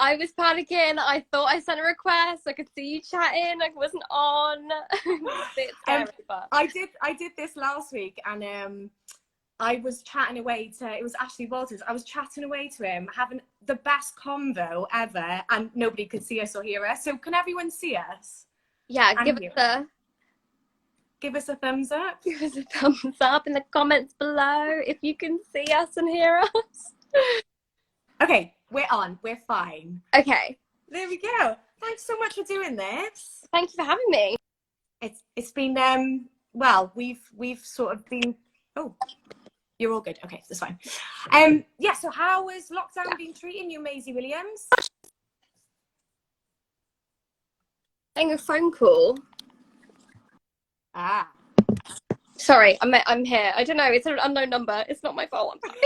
I was panicking. I thought I sent a request. I could see you chatting. I wasn't on. It was a bit scary, but I did this last week, and I was chatting away to, it was Ashley Walters. I was chatting away to him, having the best convo ever, and nobody could see us or hear us. So can everyone see us? yeah, Give us a thumbs up. give us a thumbs up in the comments below if you can see us and hear us. Okay, we're on. We're fine. Okay. There we go. Thanks so much for doing this. Thank you for having me. It's been well, we've sort of been. Oh, you're all good. Okay, that's fine. Yeah. So how has lockdown been treating you, Maisie Williams? Getting a phone call. Ah. Sorry, I'm here. I don't know. It's an unknown number. It's not my fault. I'm sorry.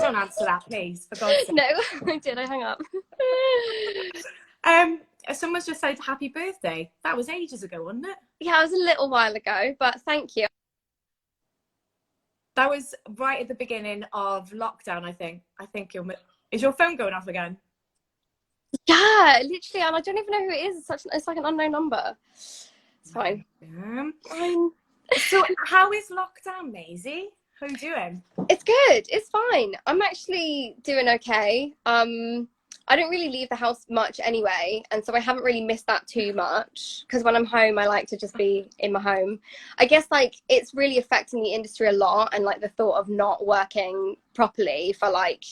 Don't answer that, please, for God's sake. No, I did. I hung up. Someone's just said happy birthday. That was ages ago, wasn't it? Yeah, it was a little while ago, but thank you. That was right at the beginning of lockdown, I think. Is your phone going off again? Yeah, literally, and I don't even know who it is. It's like an unknown number. It's fine. Fine. So how is lockdown, Maisie? How are you doing? It's good. It's fine. I'm actually doing okay. I don't really leave the house much anyway, and so I haven't really missed that too much, because when I'm home I like to just be in my home. I guess like it's really affecting the industry a lot, and like the thought of not working properly for like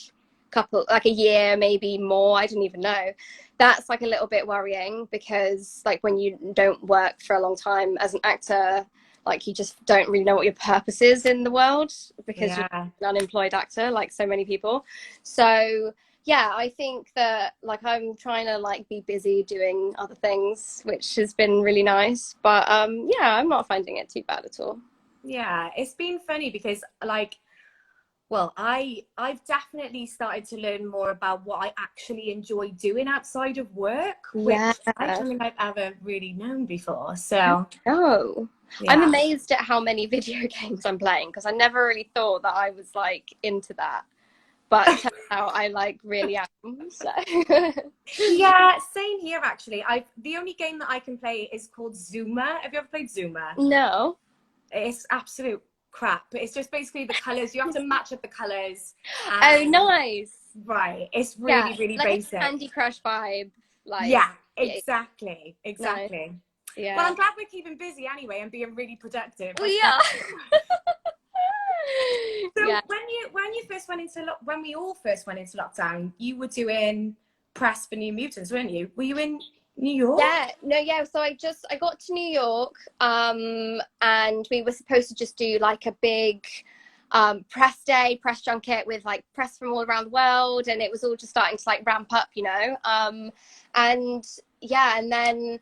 a year, maybe more, I don't even know, that's like a little bit worrying, because like when you don't work for a long time as an actor, like you just don't really know what your purpose is in the world, because you're an unemployed actor like so many people. So yeah, I think that like I'm trying to like be busy doing other things, which has been really nice, but yeah, I'm not finding it too bad at all. Yeah, it's been funny because like, well, I've definitely started to learn more about what I actually enjoy doing outside of work, which I don't think I've ever really known before. So yeah. I'm amazed at how many video games I'm playing, because I never really thought that I was like into that, but it turns out I like really am. So yeah, same here actually. The only game that I can play is called Zuma. Have you ever played Zuma? No. It's absolute crap. It's just basically the colours. You have to match up the colours. Oh, nice. Right. It's really, really like basic. A Candy Crush vibe. Like yeah, exactly. Nice. Yeah. Well, I'm glad we're keeping busy anyway and being really productive. We are. So when we all first went into lockdown, you were doing press for New Mutants, weren't you? Were you in New York? Yeah. So I got to New York, and we were supposed to just do like a big press junket with like press from all around the world, and it was all just starting to like ramp up, you know. And then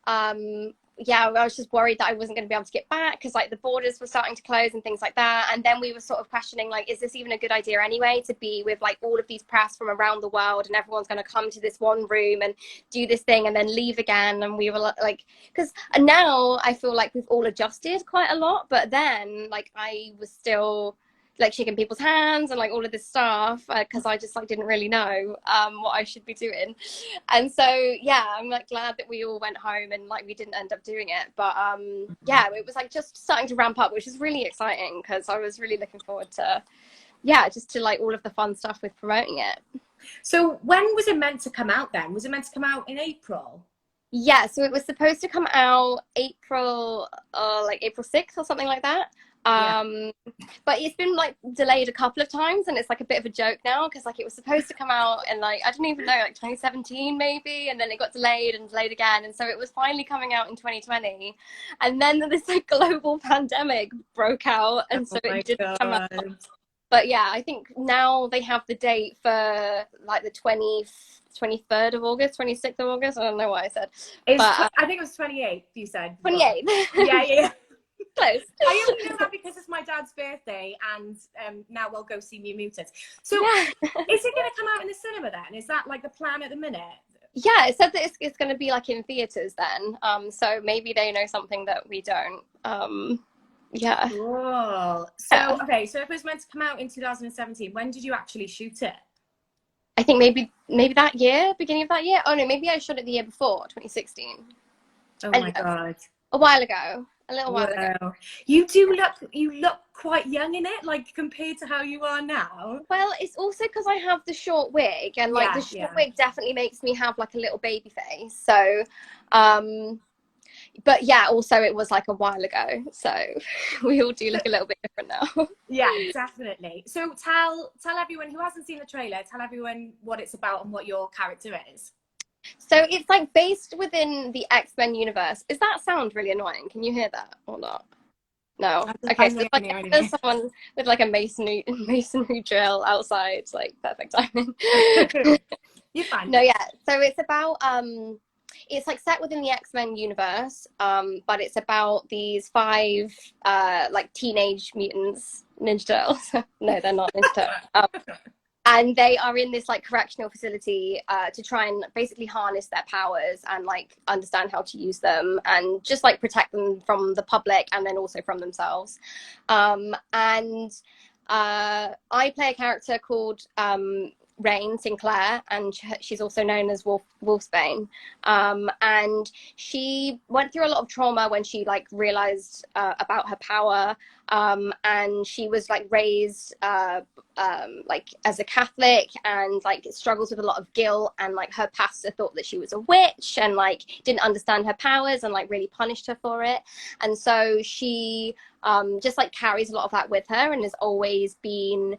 I was just worried that I wasn't going to be able to get back, because like the borders were starting to close and things like that. And then we were sort of questioning, like, is this even a good idea anyway, to be with like all of these press from around the world, and everyone's going to come to this one room and do this thing and then leave again? And we were like, because now I feel like we've all adjusted quite a lot, but then like I was still like shaking people's hands and like all of this stuff, because I just like didn't really know what I should be doing. And so yeah, I'm like glad that we all went home and like we didn't end up doing it, but yeah, it was like just starting to ramp up, which is really exciting, because I was really looking forward to just to like all of the fun stuff with promoting it. So when was it meant to come out then? Was it meant to come out in April? Yeah, so it was supposed to come out April 6th or something like that. But it's been like delayed a couple of times, and it's like a bit of a joke now, because like it was supposed to come out in like, I don't even know, like 2017 maybe, and then it got delayed and delayed again, and so it was finally coming out in 2020, and then this like global pandemic broke out, and so it didn't come out. But yeah, I think now they have the date for like the 23rd of August, 26th of August. I don't know what I said. I think it was 28th, you said. 28th. Yeah. Close. I only know that because it's my dad's birthday, and now we'll go see New Mutants. So is it going to come out in the cinema then? Is that like the plan at the minute? Yeah, it said that it's going to be like in theaters then. So maybe they know something that we don't. Yeah. Cool. So, okay, so if it was meant to come out in 2017, when did you actually shoot it? I think maybe that year, beginning of that year. Oh no, maybe I shot it the year before, 2016. Oh And my God. a while ago, a little while ago. Wow. You look quite young in it, like compared to how you are now. Well, it's also because I have the short wig, and like the Yeah, short yeah. wig definitely makes me have like a little baby face. So, um, but yeah, also it was like a while ago, so we all do look a little bit different now. Yeah, definitely. So tell everyone who hasn't seen the trailer, tell everyone what it's about and what your character is. So it's like based within the X-Men universe. Does that sound really annoying? Can you hear that or not? No. I Okay, so can it's hear like you if anyway. there's someone with like a masonry drill outside, like perfect timing. You're fine. No, yeah. So it's about it's like set within the X-Men universe, but it's about these five like teenage mutants, Ninja Turtles. No, they're not Ninja Turtles. And they are in this like correctional facility to try and basically harness their powers and like understand how to use them and just like protect them from the public and then also from themselves. And I play a character called Rain Sinclair, and she's also known as Wolfsbane. And she went through a lot of trauma when she like realized about her power, and she was like raised like as a Catholic, and like struggles with a lot of guilt, and like her pastor thought that she was a witch and like didn't understand her powers and like really punished her for it. And so she just like carries a lot of that with her and has always been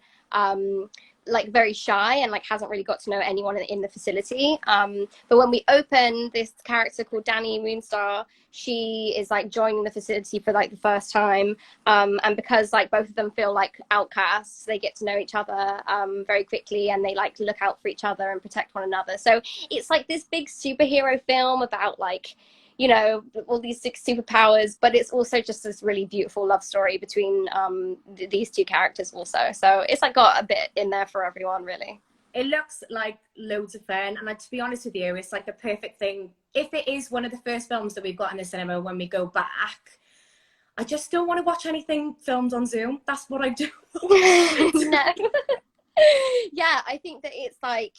like very shy and like hasn't really got to know anyone in the facility. But when we open, this character called Danny Moonstar, she is like joining the facility for like the first time. And because like both of them feel like outcasts, they get to know each other very quickly, and they like look out for each other and protect one another. So it's like this big superhero film about like, you know, all these six superpowers, but it's also just this really beautiful love story between these two characters also. So it's like got a bit in there for everyone, really. It looks like loads of fun, and like, to be honest with you, it's like the perfect thing. If it is one of the first films that we've got in the cinema when we go back, I just don't want to watch anything filmed on Zoom. That's what I do. No. Yeah, I think that it's like,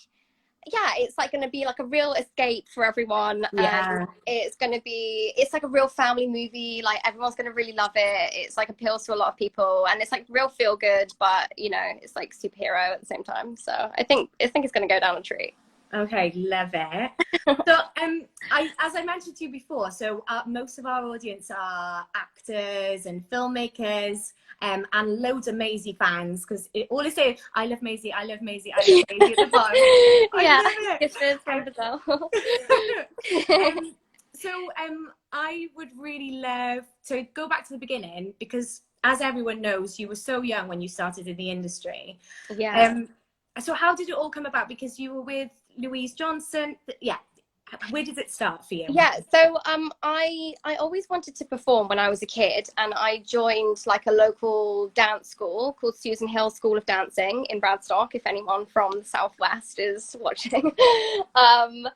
yeah, it's like going to be like a real escape for everyone, and Yeah. it's like a real family movie. Like everyone's going to really love it. It's like appeals to a lot of people, and it's like real feel good, but you know, it's like superhero at the same time. So I think it's going to go down a treat. Okay, love it. So, as I mentioned to you before, so most of our audience are actors and filmmakers, and loads of Maisie fans, because all they say, I love Maisie, I love Maisie, I love Maisie at the bottom. Yeah, I love it's from it. Brazil. I would really love to go back to the beginning, because as everyone knows, you were so young when you started in the industry. Yeah. So how did it all come about? Because you were with Louise Johnson. Yeah. Where did it start for you? Yeah, so I always wanted to perform when I was a kid, and I joined like a local dance school called Susan Hill School of Dancing in Bradstock, if anyone from the Southwest is watching. um,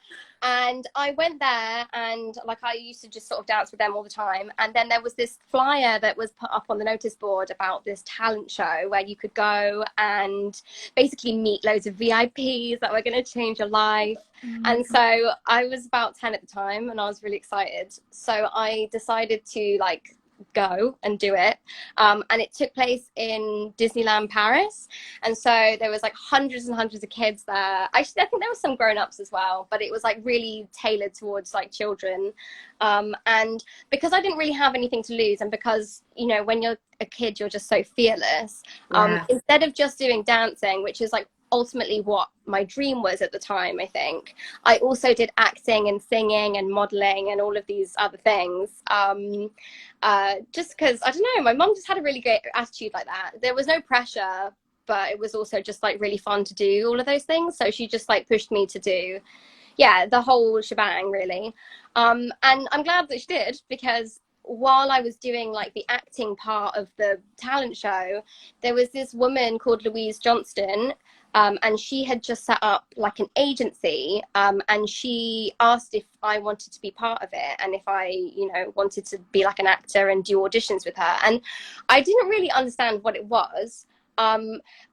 and I went there, and like I used to just sort of dance with them all the time. And then there was this flyer that was put up on the notice board about this talent show where you could go and basically meet loads of VIPs that were going to change your life. And so I was about 10 at the time, and I was really excited. So I decided to like go and do it. And it took place in Disneyland Paris. And so there was like hundreds and hundreds of kids there. Actually, I think there was some grown-ups as well, but it was like really tailored towards like children. And because I didn't really have anything to lose, and because, you know, when you're a kid, you're just so fearless. Yeah. Instead of just doing dancing, which is like ultimately what my dream was at the time, I think I also did acting and singing and modeling and all of these other things, just because I don't know, my mum just had a really great attitude like that. There was no pressure, but it was also just like really fun to do all of those things, so she just like pushed me to do, yeah, the whole shebang really. And I'm glad that she did, because while I was doing like the acting part of the talent show, there was this woman called Louise Johnston, and she had just set up like an agency, and she asked if I wanted to be part of it, and if I, you know, wanted to be like an actor and do auditions with her. And I didn't really understand what it was.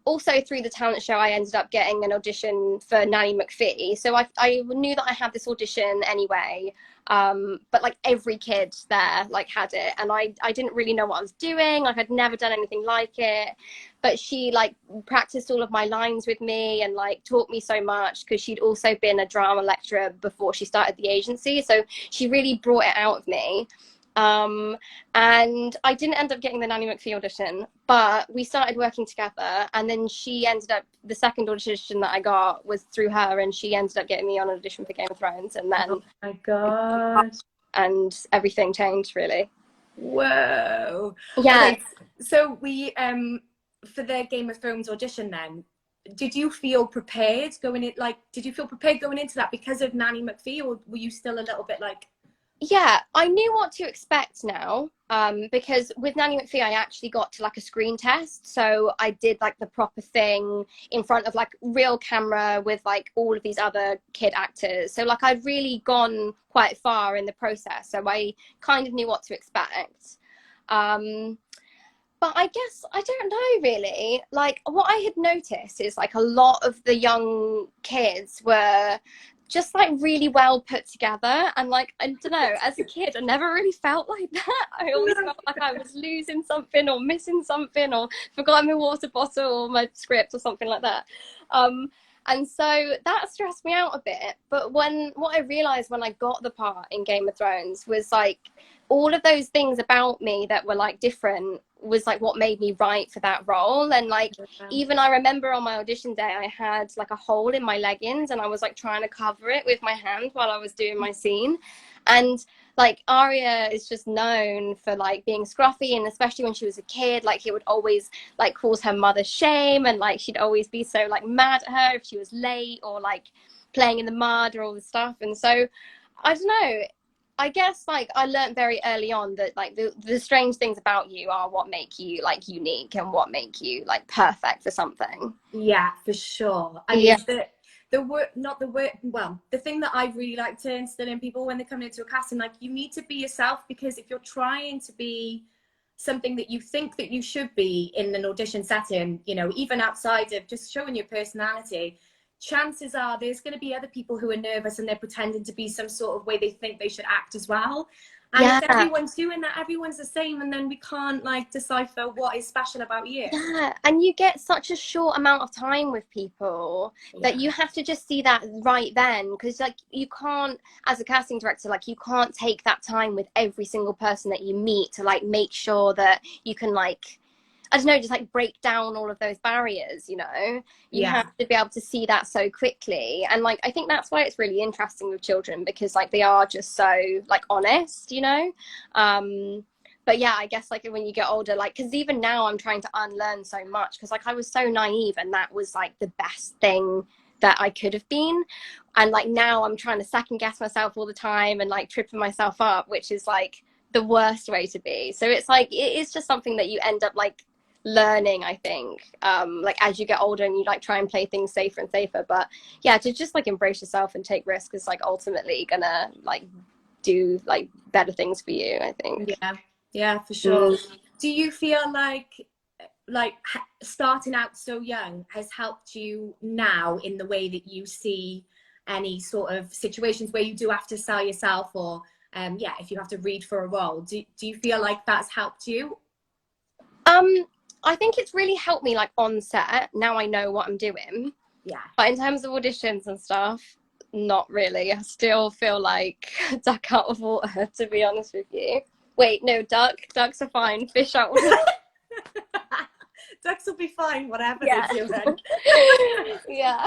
Also through the talent show, I ended up getting an audition for Nanny McPhee. So I knew that I had this audition anyway. But like every kid there like had it, and I didn't really know what I was doing. Like I'd never done anything like it, but she like practiced all of my lines with me and like taught me so much, because she'd also been a drama lecturer before she started the agency, so she really brought it out of me. And I didn't end up getting the Nanny McPhee audition, but we started working together, and then she ended up, the second audition that I got was through her, and she ended up getting me on an audition for Game of Thrones, and then oh my god, and everything changed really. whoa. Yeah. Okay, so we for the Game of Thrones audition then, did you feel prepared going in, like did you feel prepared going into that because of Nanny McPhee, or were you still a little bit like... Yeah, I knew what to expect now, because with Nanny McPhee, I actually got to like a screen test. So I did like the proper thing in front of like real camera with like all of these other kid actors. So like I'd really gone quite far in the process. So I kind of knew what to expect. But I guess, I don't know really, like what I had noticed is like a lot of the young kids were just like really well put together, and like I don't know, as a kid I never really felt like that. I always felt like I was losing something or missing something or forgotten my water bottle or my script or something like that. And so that stressed me out a bit. But what I realized when I got the part in Game of Thrones was like all of those things about me that were like different was like what made me right for that role. And like even I remember on my audition day I had like a hole in my leggings, and I was like trying to cover it with my hand while I was doing my scene. And like Arya is just known for like being scruffy, and especially when she was a kid, like it would always like cause her mother shame, and like she'd always be so like mad at her if she was late or like playing in the mud or all this stuff. And so I don't know, I guess like I learned very early on that like the strange things about you are what make you like unique and what make you like perfect for something. Yeah, for sure. I Yeah. mean, the word, not the word, well, the thing that I really like to instill in people when they come into a casting, like you need to be yourself, because if you're trying to be something that you think that you should be in an audition setting, you know, even outside of just showing your personality, chances are there's going to be other people who are nervous and they're pretending to be some sort of way they think they should act as well. And Yeah. if everyone's doing that, everyone's the same, and then we can't like decipher what is special about you. Yeah, and you get such a short amount of time with people that you have to just see that right then, because like you can't, as a casting director, like you can't take that time with every single person that you meet to like make sure that you can like, I don't know, just like break down all of those barriers, you know? You have to be able to see that so quickly. And like, I think that's why it's really interesting with children, because like they are just so like honest, you know? But yeah, I guess like when you get older, like, because even now I'm trying to unlearn so much, because like I was so naive and that was like the best thing that I could have been. And like now I'm trying to second guess myself all the time and like tripping myself up, which is like the worst way to be. So it's like, it is just something that you end up like learning, I think, like as you get older and you like try and play things safer and safer. But yeah, to just like embrace yourself and take risks is like ultimately gonna like do like better things for you, I think. Yeah, for sure. Do you feel like starting out so young has helped you now in the way that you see any sort of situations where you do have to sell yourself, or yeah, if you have to read for a role, do you feel like that's helped you? I think it's really helped me like on set. Now I know what I'm doing. Yeah. But in terms of auditions and stuff, not really. I still feel like a duck out of water, to be honest with you. Wait, no, ducks are fine. Fish out of water. Ducks will be fine, whatever they're doing. Yeah.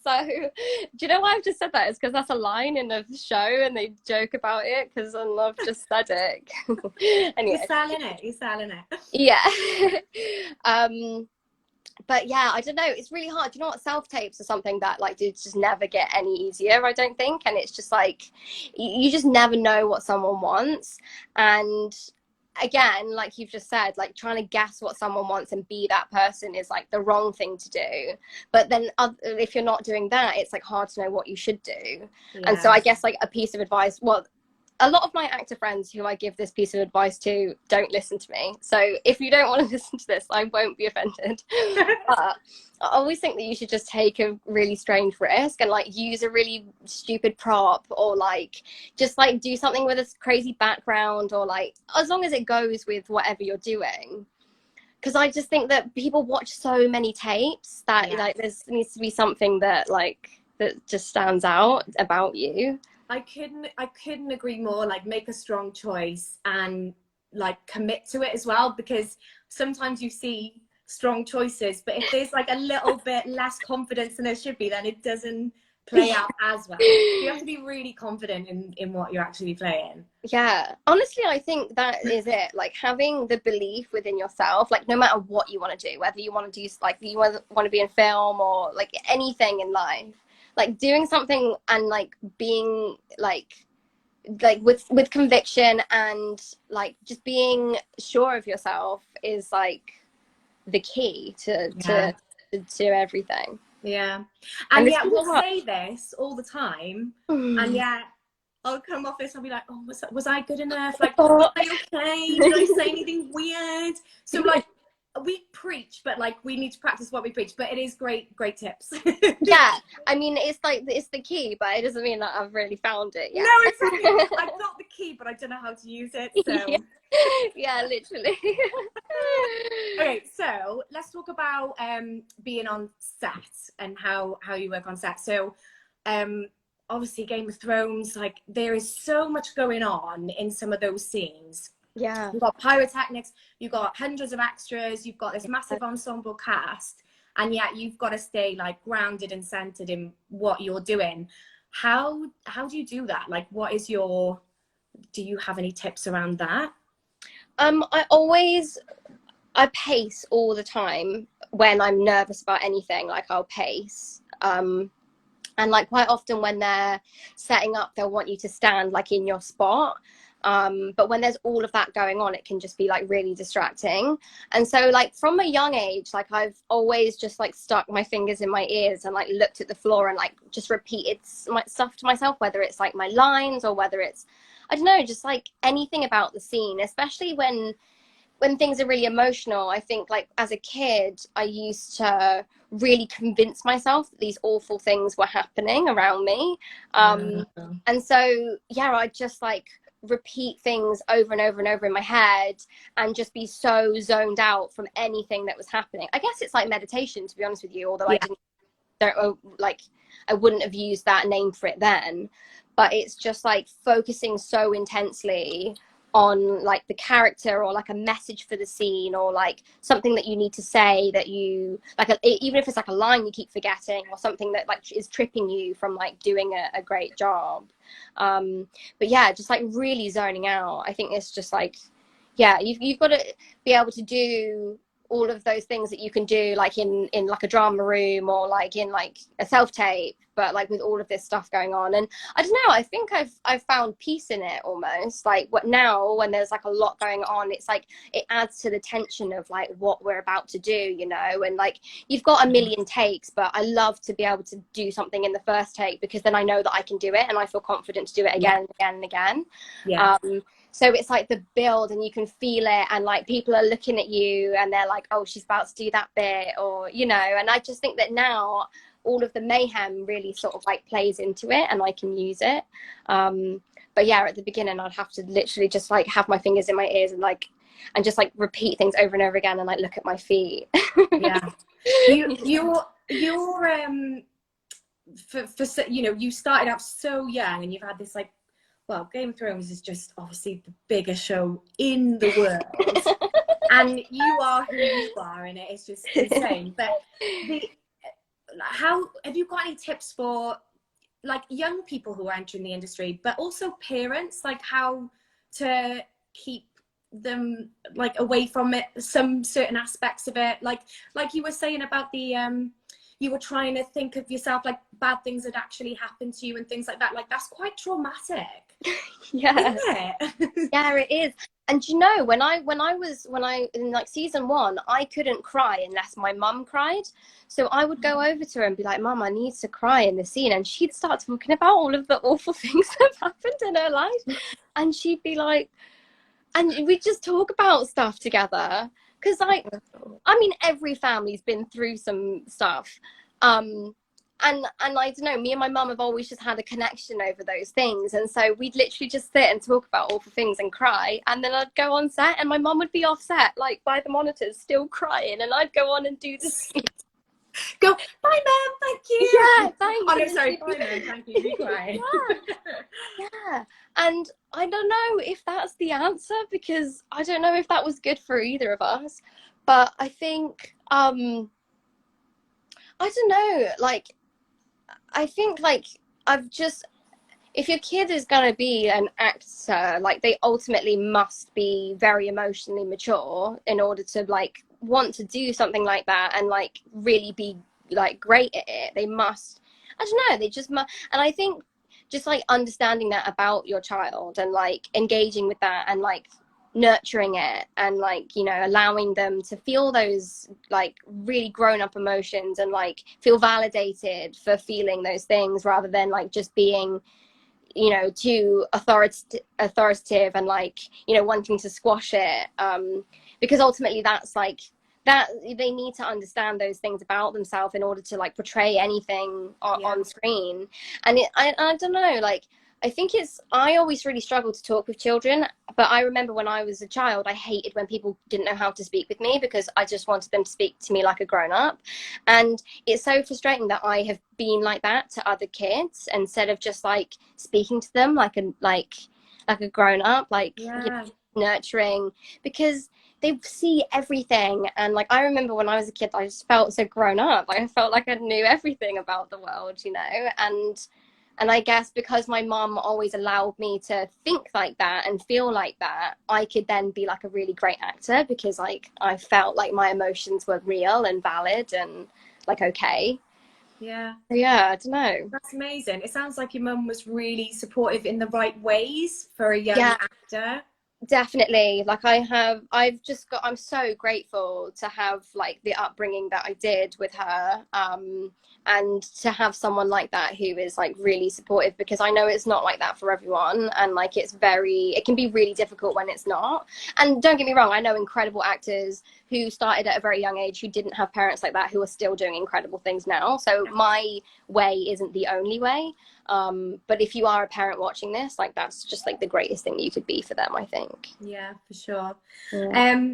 So, do you know why I've just said that? It's because that's a line in the show and they joke about it because I love just said it. Anyway. You're selling it. Yeah. But yeah, I don't know. It's really hard. You know what? Self-tapes are something that like just never get any easier, I don't think. And it's just like, you just never know what someone wants. And again, like you've just said, like trying to guess what someone wants and be that person is like the wrong thing to do. But then if you're not doing that, it's like hard to know what you should do. And so I guess like a piece of advice, well, a lot of my actor friends who I give this piece of advice to don't listen to me. So if you don't want to listen to this, I won't be offended. But I always think that you should just take a really strange risk and like use a really stupid prop, or like just like do something with a crazy background, or like as long as it goes with whatever you're doing. Because I just think that people watch so many tapes that like there needs to be something that like that just stands out about you. I couldn't agree more. Like, make a strong choice and like commit to it as well, because sometimes you see strong choices, but if there's like a little bit less confidence than there should be, then it doesn't play out as well. You have to be really confident in what you're actually playing. Yeah, honestly, I think that is it. Like having the belief within yourself, like no matter what you want to do, whether you want to do like you want to be in film or like anything in life, like doing something and like being like with conviction and like just being sure of yourself is like the key to everything. Yeah. And And it's yet really we'll hard. say this all the time, and yet I'll come off this and I'll be like, oh, was I good enough? Like, was I okay? Did I say anything weird? So like, we preach, but like we need to practice what we preach. But it is great tips. Yeah, I mean it's like it's the key, but it doesn't mean that I've really found it yet. No, exactly. I've got the key, but I don't know how to use it. So yeah, literally. okay, so let's talk about being on set and how you work on set. So obviously Game of Thrones, like there is so much going on in some of those scenes. Yeah, You've got pyrotechnics, you've got hundreds of extras, you've got this massive ensemble cast, and yet you've got to stay like grounded and centered in what you're doing. How do you do that? Like, do you have any tips around that? I pace all the time when I'm nervous about anything. Like I'll pace. And like quite often when they're setting up, they'll want you to stand like in your spot. But when there's all of that going on, it can just be like really distracting. And so like from a young age, like I've always just like stuck my fingers in my ears and like looked at the floor and like just repeated stuff to myself, whether it's like my lines or whether it's, I don't know, just like anything about the scene, especially when things are really emotional. I think like as a kid, I used to really convince myself that these awful things were happening around me. And so, yeah, I just like repeat things over and over and over in my head and just be so zoned out from anything that was happening. I guess it's like meditation, to be honest with you, although I wouldn't have used that name for it then. But it's just like focusing so intensely on like the character or like a message for the scene or like something that you need to say that you like even if it's like a line you keep forgetting or something that like is tripping you from like doing a great job. But yeah, just like really zoning out. I think it's just like, yeah, you've got to be able to do all of those things that you can do like in like a drama room or like in like a self-tape, but like with all of this stuff going on. And I don't know, I think I've found peace in it almost. Like what now when there's like a lot going on, it's like it adds to the tension of like what we're about to do, you know. And like you've got a million takes, but I love to be able to do something in the first take because then I know that I can do it and I feel confident to do it again and again and again. Yeah. So it's like the build and you can feel it and like people are looking at you and they're like, oh, she's about to do that bit, or, you know. And I just think that now all of the mayhem really sort of like plays into it and I can use it. But yeah, at the beginning I'd have to literally just like have my fingers in my ears and just like repeat things over and over again and like look at my feet. Yeah. You're for you know, you started out so young and you've had this like, well, Game of Thrones is just obviously the biggest show in the world. And you are who you are in it. It's just insane. But how have you got any tips for like young people who are entering the industry, but also parents, like how to keep them like away from it, some certain aspects of it, like you were saying about the you were trying to think of yourself like bad things had actually happened to you and things like that. Like that's quite traumatic. Yeah. Isn't it? Yeah, it is. And you know, when I in like season one, I couldn't cry unless my mum cried. So I would go over to her and be like, "Mum, I need to cry in the scene," and she'd start talking about all of the awful things that have happened in her life, and she'd be like, and we'd just talk about stuff together. Because like, I mean, every family's been through some stuff. Um, and I don't know, me and my mum have always just had a connection over those things. And so we'd literally just sit and talk about awful things and cry. And then I'd go on set and my mum would be offset, like by the monitors, still crying. And I'd go on and do the scene. Go, bye, mum, thank you. Yeah, thanks. Oh, no, sorry, bye, mum, thank you. Be quiet. Yeah. And I don't know if that's the answer because I don't know if that was good for either of us. But I think, I don't know, like, I think like I've just if your kid is going to be an actor, like they ultimately must be very emotionally mature in order to like want to do something like that and like really be like great at it. They must, I don't know, they just must. And I think just like understanding that about your child and like engaging with that and like nurturing it and like you know allowing them to feel those like really grown up emotions and like feel validated for feeling those things rather than like just being you know too authoritative and like you know wanting to squash it because ultimately that's like that they need to understand those things about themselves in order to like portray anything on screen. And I don't know, like I think it's I always really struggle to talk with children, but I remember when I was a child I hated when people didn't know how to speak with me because I just wanted them to speak to me like a grown up. And it's so frustrating that I have been like that to other kids instead of just like speaking to them like a grown up, like you know, nurturing, because they see everything. And like I remember when I was a kid I just felt so grown up, like I felt like I knew everything about the world, you know. And I guess because my mum always allowed me to think like that and feel like that, I could then be like a really great actor because like I felt like my emotions were real and valid and like okay. Yeah. Yeah, I don't know. That's amazing. It sounds like your mum was really supportive in the right ways for a young Yeah, actor. definitely. Like I'm so grateful to have like the upbringing that I did with her, and to have someone like that who is like really supportive, because I know it's not like that for everyone, and like it can be really difficult when it's not. And don't get me wrong, I know incredible actors who started at a very young age who didn't have parents like that who are still doing incredible things now. So my way isn't the only way. But if you are a parent watching this, like that's just like the greatest thing you could be for them, I think. Yeah, for sure. Yeah.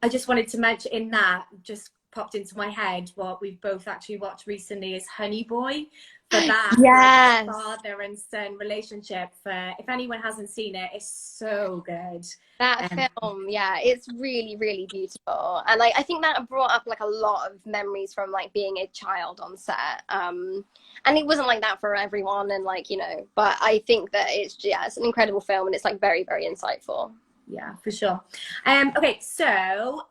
I just wanted to mention in that just popped into my head what we've both actually watched recently is Honey Boy. For that, like Yes. father and son relationship. For if anyone hasn't seen it, it's so good. That film, yeah, it's really, really beautiful. And like I think that brought up like a lot of memories from like being a child on set. And it wasn't like that for everyone, and like, you know, but I think that it's an incredible film and it's like very, very insightful. Yeah, for sure. Okay, so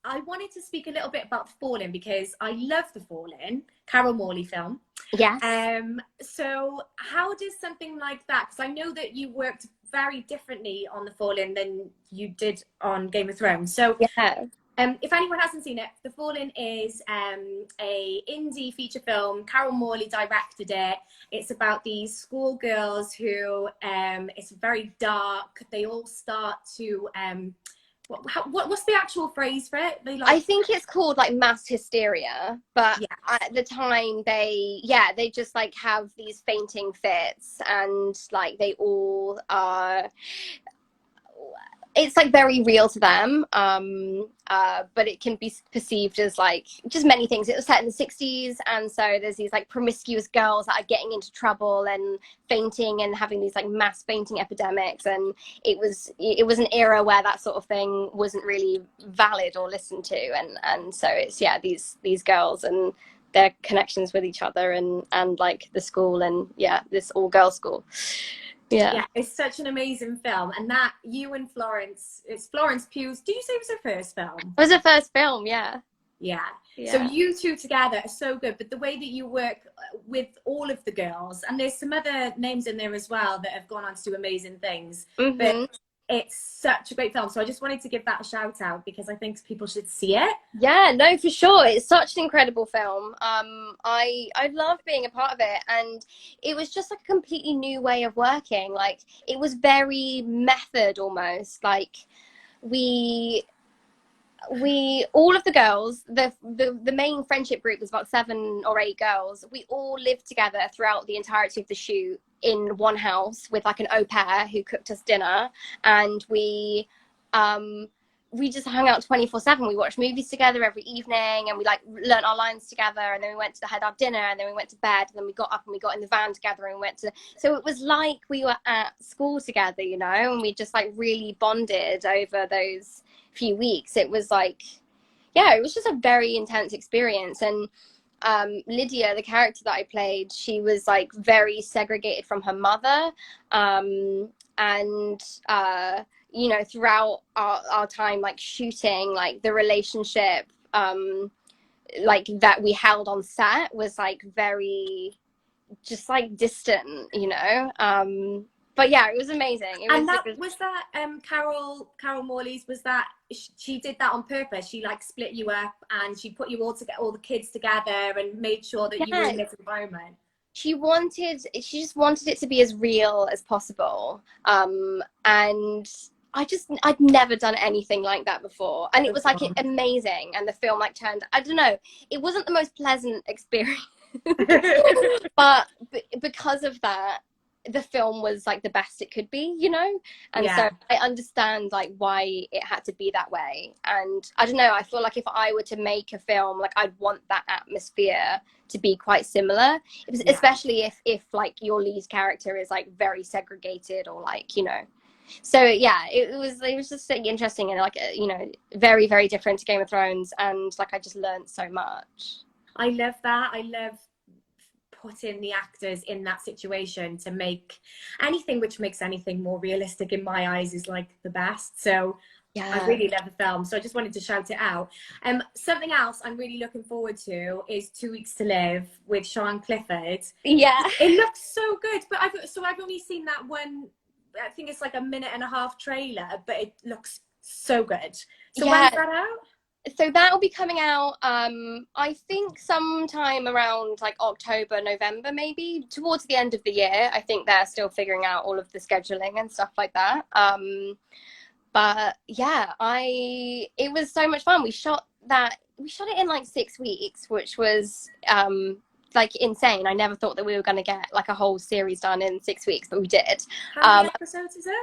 I wanted to speak a little bit about The Fallen because I love The Fallen, Carol Morley film. Yes. So how does something like that, because I know that you worked very differently on The Fallen than you did on Game of Thrones. So yeah. If anyone hasn't seen it, The Fallen is a indie feature film. Carol Morley directed it. It's about these schoolgirls who it's very dark. They all start to what's the actual phrase for it? They like, I think it's called like mass hysteria, but yes. at the time they just like have these fainting fits, and like they all are it's like very real to them, but it can be perceived as like just many things. It was set in the 60s, and so there's these like promiscuous girls that are getting into trouble and fainting and having these like mass fainting epidemics, and it was an era where that sort of thing wasn't really valid or listened to, and so it's these girls and their connections with each other and like the school, and this all girls school. Yeah, it's such an amazing film. And that you and Florence, it's Florence Pugh's, do you say it was her first film? It was her first film, yeah. Yeah. So Yeah. you two together are so good, but the way that you work with all of the girls, and there's some other names in there as well that have gone on to do amazing things, but Hmm. it's such a great film. So I just wanted to give that a shout out because I think people should see it. Yeah, no, for sure. It's such an incredible film. I love being a part of it, and it was just like a completely new way of working. Like it was very method almost. Like we all of the girls, the main friendship group was about 7 or 8 girls. We all lived together throughout the entirety of the shoot in one house with like an au pair who cooked us dinner, and we just hung out 24/7. We watched movies together every evening, and we like learnt our lines together, and then we went to had our dinner, and then we went to bed, and then we got up and we got in the van together and went to, so it was like we were at school together, you know, and we just like really bonded over those few weeks. It was like, yeah, it was just a very intense experience. And Lydia, the character that I played, she was like very segregated from her mother, and you know, throughout our time like shooting, like the relationship like that we held on set was like very just like distant, you know. But yeah, it was amazing. And that it was was that Carol Morley's, was that she did that on purpose? She like split you up and she put you all to get all the kids together and made sure that you were in yeah, this environment. she just wanted it to be as real as possible. And I'd never done anything like that before, and it was like amazing. And the film like turned, I don't know, it wasn't the most pleasant experience, but because of that, the film was like the best it could be, you know. And so Yeah. I understand like why it had to be that way. And I don't know, I feel like if I were to make a film, like I'd want that atmosphere to be quite similar. It was, Yeah. especially if like your lead character is like very segregated, or like, you know. So yeah, it was just like, interesting, and like you know, very very different to Game of Thrones, and like I just learned so much. I love that. I love putting the actors in that situation to make anything which makes anything more realistic in my eyes is like the best. So I Yeah. really love the film. So I just wanted to shout it out. Something else I'm really looking forward to is 2 Weeks to Live with Sean Clifford. Yeah. It looks so good, but I've only seen that one. I think it's like a 1.5-minute trailer, but it looks so good. So Yeah. when's that out? So that will be coming out, I think sometime around like October, November, maybe towards the end of the year. I think they're still figuring out all of the scheduling and stuff like that. But yeah, it was so much fun. We shot it in like 6 weeks, which was like insane. I never thought that we were going to get like a whole series done in 6 weeks, but we did. How many episodes is it?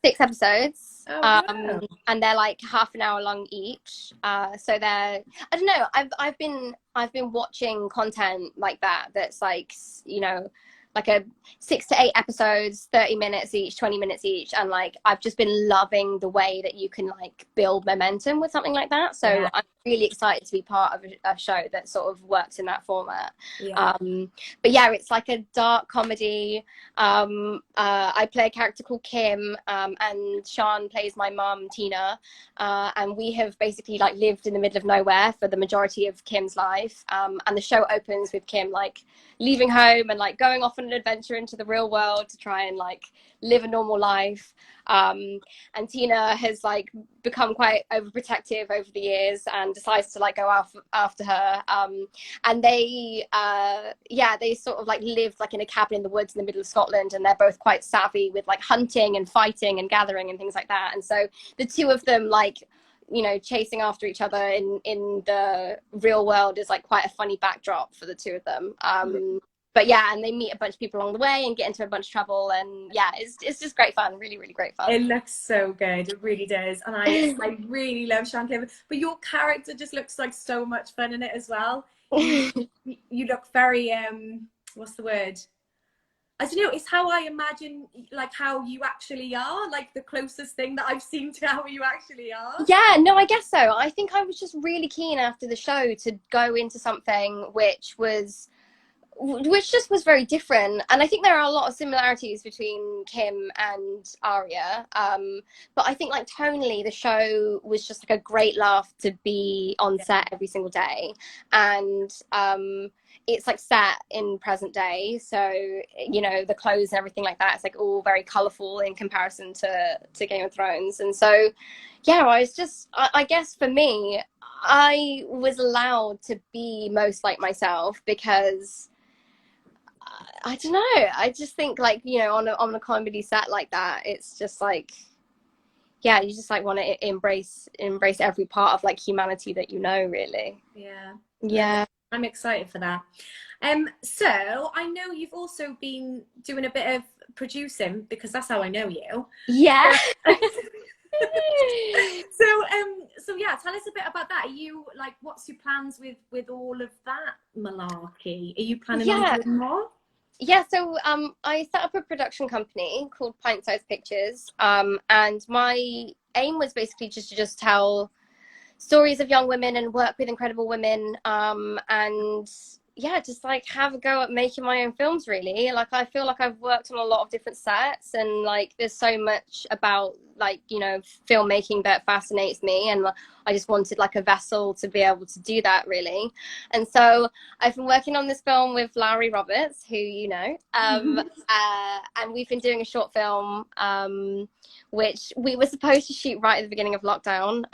6 episodes. Oh, wow. And they're like half an hour long each. So they're, I don't know, I've been watching content like that that's like, you know, like a 6 to 8 episodes, 30 minutes each, 20 minutes each, and like I've just been loving the way that you can like build momentum with something like that. So yeah. I'm really excited to be part of a show that sort of works in that format. Yeah. But yeah, it's like a dark comedy. I play a character called Kim, and Sean plays my mum, Tina, and we have basically like lived in the middle of nowhere for the majority of Kim's life. And the show opens with Kim like leaving home and like going off on an adventure into the real world to try and like live a normal life. And Tina has like become quite overprotective over the years and decides to like go after her. And they sort of like live like in a cabin in the woods in the middle of Scotland, and they're both quite savvy with like hunting and fighting and gathering and things like that. And so the two of them, like, you know, chasing after each other in the real world is like quite a funny backdrop for the two of them. But yeah, and they meet a bunch of people along the way and get into a bunch of trouble, and yeah, it's just great fun, really really great fun. It looks so good, it really does, and I really love Sean Clifford. But your character just looks like so much fun in it as well. You look very what's the word? I don't know, it's how I imagine like how you actually are, like the closest thing that I've seen to how you actually are. Yeah, no, I guess so. I think I was just really keen after the show to go into something which was which just was very different. And I think there are a lot of similarities between Kim and Arya. But I think like tonally, the show was just like a great laugh to be on set every single day. And it's like set in present day. So, you know, the clothes and everything like that, it's like all very colorful in comparison to Game of Thrones. And so, yeah, I was just, I guess for me, I was allowed to be most like myself because I don't know. I just think like, you know, on a comedy set like that, it's just like, yeah, you just like want to embrace every part of like humanity that you know, really. Yeah. Yeah. I'm excited for that. So I know you've also been doing a bit of producing because that's how I know you. Yeah. So yeah, tell us a bit about that. Are you like, what's your plans with all of that malarkey? Are you planning on Yeah. doing more? Yeah, so I set up a production company called Pint Size Pictures, and my aim was basically just to tell stories of young women and work with incredible women, and yeah, just like have a go at making my own films, really. Like I feel like I've worked on a lot of different sets, and like there's so much about like, you know, filmmaking that fascinates me, and I just wanted like a vessel to be able to do that, really. And so I've been working on this film with Lowry Roberts, who you know, and we've been doing a short film, which we were supposed to shoot right at the beginning of lockdown,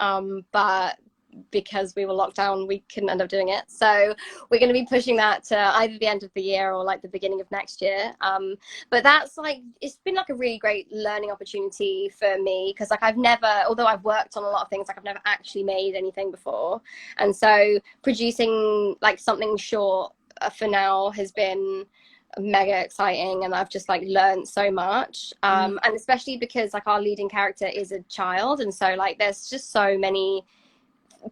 but because we were locked down, we couldn't end up doing it. So we're going to be pushing that to either the end of the year or like the beginning of next year. But that's like, it's been like a really great learning opportunity for me because like I've never, although I've worked on a lot of things, like I've never actually made anything before. And so producing like something short for now has been mega exciting, and I've just like learned so much, and especially because like our leading character is a child, and so like there's just so many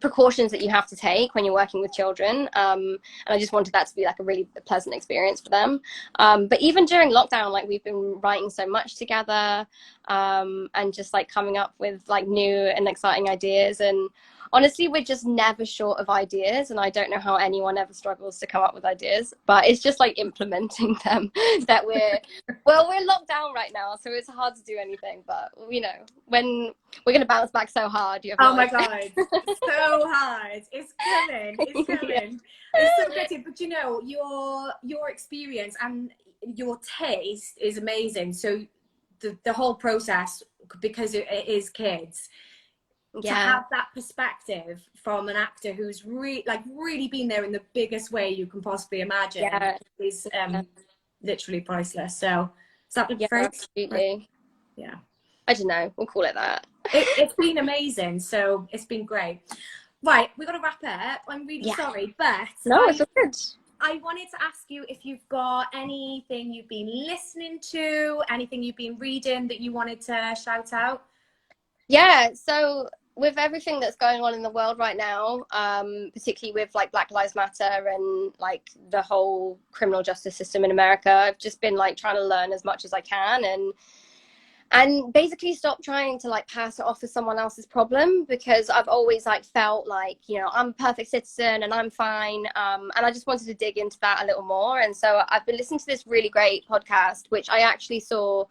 precautions that you have to take when you're working with children, and I just wanted that to be like a really pleasant experience for them, but even during lockdown, like we've been writing so much together, and just like coming up with like new and exciting ideas, and honestly we're just never short of ideas, and I don't know how anyone ever struggles to come up with ideas, but it's just like implementing them that we're locked down right now, so it's hard to do anything, but you know, when we're going to bounce back so hard, you have no Oh my idea. God, so hard. It's coming. It's coming. Yeah. It's so good. But you know, your experience and your taste is amazing. So the whole process, because it is kids, to have that perspective from an actor who's really been there in the biggest way you can possibly imagine, is literally priceless. So is that the phrase? Absolutely. Yeah. I don't know. We'll call it that. It's been amazing. So it's been great. Right, we've got to wrap it up. I'm really sorry, but no, it's all good. I wanted to ask you if you've got anything you've been listening to, anything you've been reading that you wanted to shout out. Yeah, so with everything that's going on in the world right now, particularly with like Black Lives Matter and like the whole criminal justice system in America, I've just been like trying to learn as much as I can, and basically stop trying to like pass it off as someone else's problem, because I've always like felt like, you know, I'm a perfect citizen and I'm fine, and I just wanted to dig into that a little more. And so I've been listening to this really great podcast, which I actually saw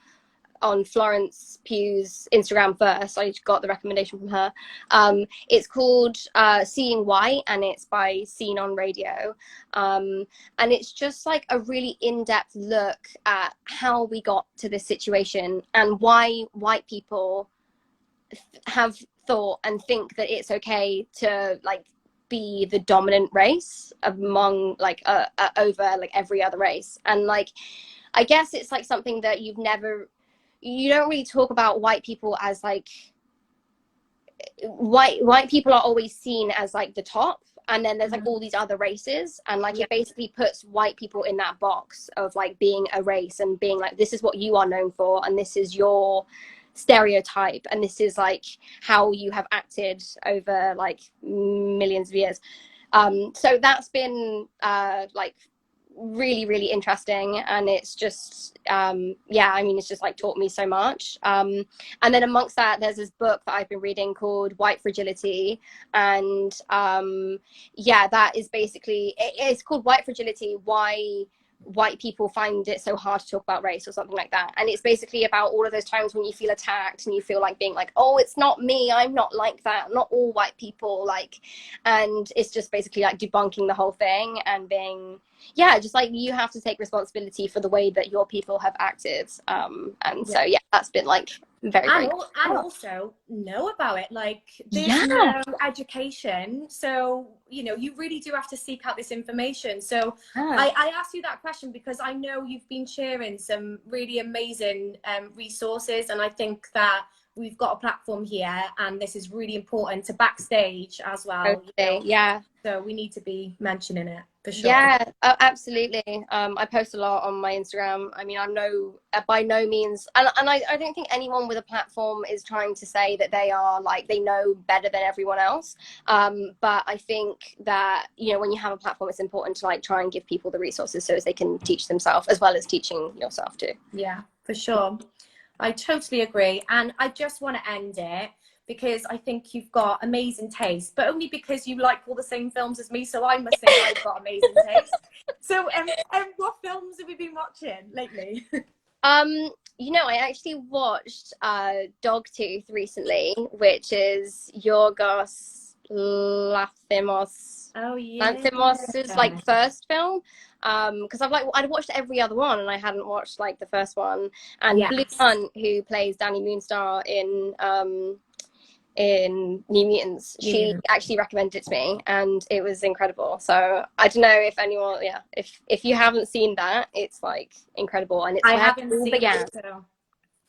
on Florence Pugh's Instagram first. I got the recommendation from her. It's called Seeing White, and it's by Scene on Radio, and it's just like a really in-depth look at how we got to this situation and why white people have thought and think that it's okay to like be the dominant race among like over like every other race. And like I guess it's like something that you don't really talk about white people as like white people are always seen as like the top, and then there's like all these other races, and like it basically puts white people in that box of like being a race and being like, this is what you are known for, and this is your stereotype, and this is like how you have acted over like millions of years. So that's been like really, really interesting, and it's just I mean, it's just like taught me so much, and then amongst that there's this book that I've been reading called White Fragility, and that is basically, it's called White Fragility, why white people find it so hard to talk about race or something like that. And it's basically about all of those times when you feel attacked and you feel like being like, oh, it's not me, I'm not like that, not all white people, like, and it's just basically like debunking the whole thing and being, yeah, just like you have to take responsibility for the way that your people have acted. And so yeah, that's been like very, very cool. And also know about it. Like, there's Yeah. no education, so you know, you really do have to seek out this information. So I asked you that question because I know you've been sharing some really amazing resources, and I think that we've got a platform here, and this is really important to backstage as well. Okay. You know? Yeah. So we need to be mentioning it for sure. Yeah, absolutely. I post a lot on my Instagram. I mean, I'm by no means, and I don't think anyone with a platform is trying to say that they are like, they know better than everyone else. But I think that, you know, when you have a platform, it's important to like try and give people the resources so as they can teach themselves as well as teaching yourself too. Yeah, for sure. I totally agree. And I just want to end it because I think you've got amazing taste, but only because you like all the same films as me. So I must think I've got amazing taste. So what films have you been watching lately? You know, I actually watched Dogtooth recently, which is Yorgos Lanthimos. Oh yeah, Lanthimos's like first film. Because I'd watched every other one and I hadn't watched like the first one. And yes. Blue Hunt, who plays Danny Moonstar in New Mutants, she actually recommended it to me and it was incredible. So I don't know if anyone, if you haven't seen that, it's like incredible, and it's I haven't seen it, so.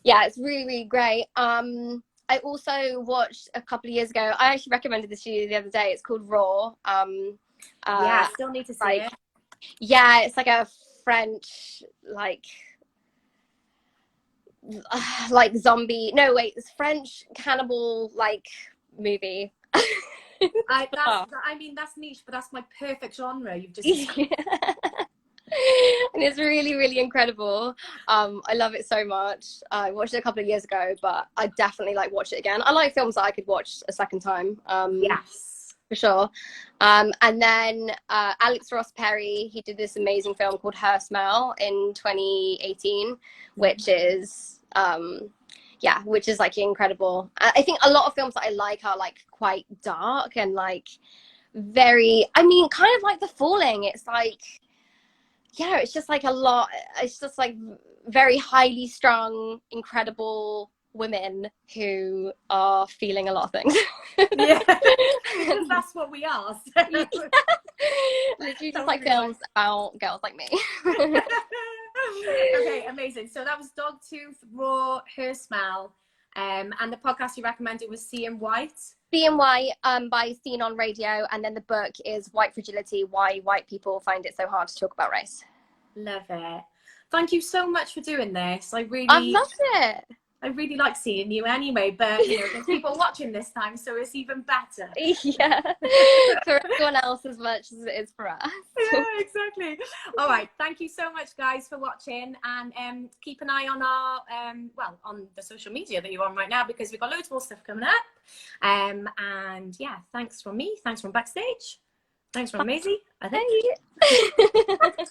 Yeah, it's really, really great. I also watched a couple of years ago, I actually recommended this to you the other day, it's called Raw. Yeah, I still need to see it. Yeah, it's like a French like zombie, no wait, it's French cannibal like movie. I mean, that's niche, but that's my perfect genre you've just described. And it's really, really incredible. I love it so much. I watched it a couple of years ago, but I definitely like watch it again. I like films that I could watch a second time. Yes, for sure. And then Alex Ross Perry, he did this amazing film called Her Smell in 2018, which is which is like incredible. I think a lot of films that I like are like quite dark and like very, I mean, kind of like The Falling. It's like, yeah, it's just like a lot, it's just like very highly strung, incredible women who are feeling a lot of things. Yeah, because that's what we are. So. Yeah. Literally just like films about girls like me. Okay, amazing. So that was Dogtooth, Raw, Her Smell, and the podcast you recommended was Seeing White. Seeing White by Seen on Radio, and then the book is White Fragility, Why White People Find It So Hard to Talk About Race. Love it. Thank you so much for doing this. I've loved it. I really like seeing you anyway, but you know, there's people watching this time, so it's even better. Yeah, for everyone else as much as it is for us. Yeah, exactly. All right, thank you so much, guys, for watching, and keep an eye on our on the social media that you're on right now, because we've got loads more stuff coming up. And yeah, thanks from me, thanks from backstage, thanks from Maisie. I think. Hey. Thank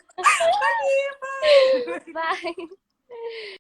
you. Bye. Bye.